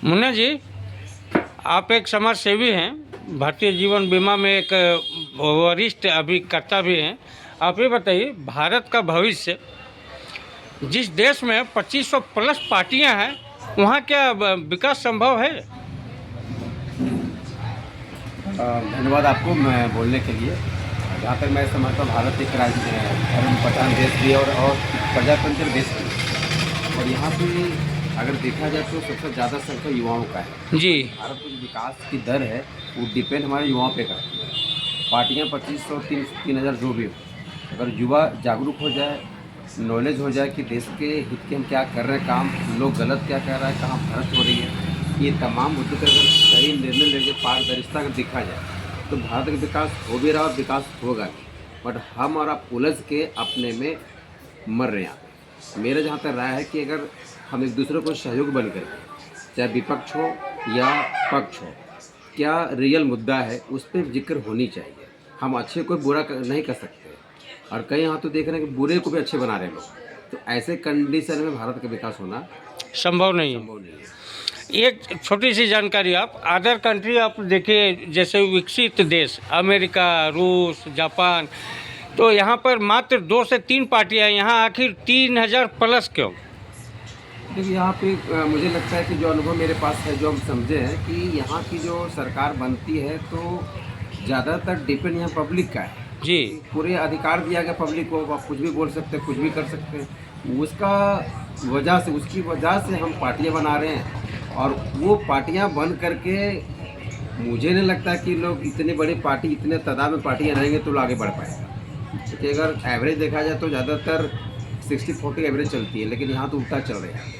मुन्ना जी, आप एक समाज सेवी हैं, भारतीय जीवन बीमा में एक वरिष्ठ अभिकर्ता भी हैं। आप ये बताइए, भारत का भविष्य, जिस देश में 2500 प्लस पार्टियां हैं, वहाँ क्या विकास संभव है? धन्यवाद आपको मैं बोलने के लिए। जहाँ तक मैं समझता हूँ, भारत एक धर्मप्रधान देश भी है और प्रजातंत्र देश भी है। और यहाँ पे अगर देखा जाए तो सबसे ज़्यादा संख्या युवाओं का है। जी। भारत में जो विकास की दर है वो डिपेंड हमारे युवाओं पे करती है। पार्टियाँ 2500 3,000 जो भी हो, अगर युवा जागरूक हो जाए, नॉलेज हो जाए कि देश के हित के हम क्या कर रहे हैं काम, लोग गलत क्या कर रहा है, कहाँ भ्रष्ट हो रही है, ये तमाम मुद्दों पर अगर सही निर्णय लेके पारदर्शिता अगर देखा जाए तो भारत का विकास हो भी रहा और विकास होगा भी। बट हम और आप उलझ के अपने में मर रहे हैं। मेरा जहाँ तक राय है कि अगर हम एक दूसरे को सहयोग बन कर, चाहे विपक्ष हो या पक्ष हो, क्या रियल मुद्दा है उस पर जिक्र होनी चाहिए। हम अच्छे को बुरा नहीं कर सकते, और कई यहाँ तो देख रहे हैं कि बुरे को भी अच्छे बना रहे हैं लोग। तो ऐसे कंडीशन में भारत का विकास होना संभव नहीं है। संभव नहीं है। एक छोटी सी जानकारी, आप अदर कंट्री आप देखिए, जैसे विकसित देश अमेरिका, रूस, जापान, तो यहाँ पर मात्र 2 से 3 पार्टियां हैं, यहाँ आखिर 3000 प्लस क्यों? देखिए यहाँ पे मुझे लगता है कि जो अनुभव मेरे पास है, जो हम समझे हैं कि यहाँ की जो सरकार बनती है तो ज़्यादातर डिपेंड यहाँ पब्लिक का है। जी। पूरे अधिकार दिया गया पब्लिक को, आप कुछ भी बोल सकते हैं, कुछ भी कर सकते हैं। उसकी वजह से हम पार्टियाँ बना रहे हैं, और वो पार्टियाँ बन करके मुझे नहीं लगता कि लोग इतनी बड़ी पार्टी, इतने तादाद में पार्टियाँ रहेंगे तो लोग आगे बढ़ पाएगा। क्योंकि अगर एवरेज देखा जाए तो ज़्यादातर 60-40 एवरेज चलती है, लेकिन यहाँ तो उल्टा चल रहा है।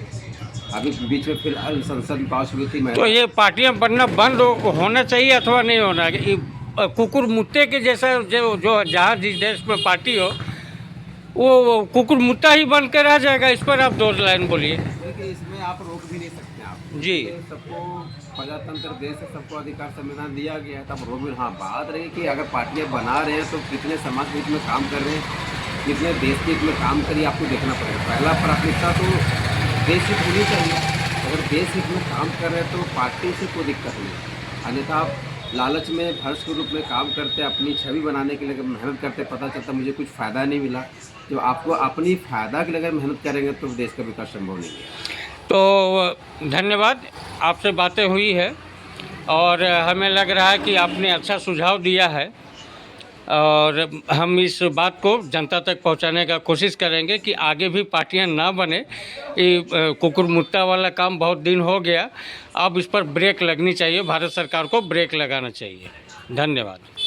अभी बीच में फिलहाल संसद में पास हुई थी। तो ये पार्टियां बनना बंद होना चाहिए अथवा नहीं होना? ये कुकुर मुत्ते के जैसा जो जहाँ जिस देश में पार्टी हो, वो कुकुर मुत्ता ही बन के रह जाएगा। इस पर आप 2 लाइन बोलिए। देखिए इसमें आप रोक भी नहीं सकते आप जी। सबको प्रजातंत्र देश है, सबको अधिकार संविधान दिया गया है, तब रोक भी। हाँ, बात रही कि अगर पार्टियां बना रहे हैं तो कितने समाज हित में काम कर रहे हैं, कितने देश के हित में काम करिए, आपको देखना पड़ेगा। पहला प्राथमिकता तो देश हित होनी चाहिए। अगर देश हित में काम कर रहे हैं तो पार्टी से कोई दिक्कत नहीं। अन्यथा आप लालच में भ्रष्ट के रूप में काम करते, अपनी छवि बनाने के लिए मेहनत करते, पता चलता मुझे कुछ फ़ायदा नहीं मिला। जो आपको अपनी फ़ायदा के लिए अगर मेहनत करेंगे तो देश का विकास संभव नहीं है। तो धन्यवाद, आपसे बातें हुई है और हमें लग रहा है कि आपने अच्छा सुझाव दिया है, और हम इस बात को जनता तक पहुंचाने का कोशिश करेंगे कि आगे भी पार्टियां ना बने। ये कुकुर मुत्ता वाला काम बहुत दिन हो गया, अब इस पर ब्रेक लगनी चाहिए, भारत सरकार को ब्रेक लगाना चाहिए। धन्यवाद।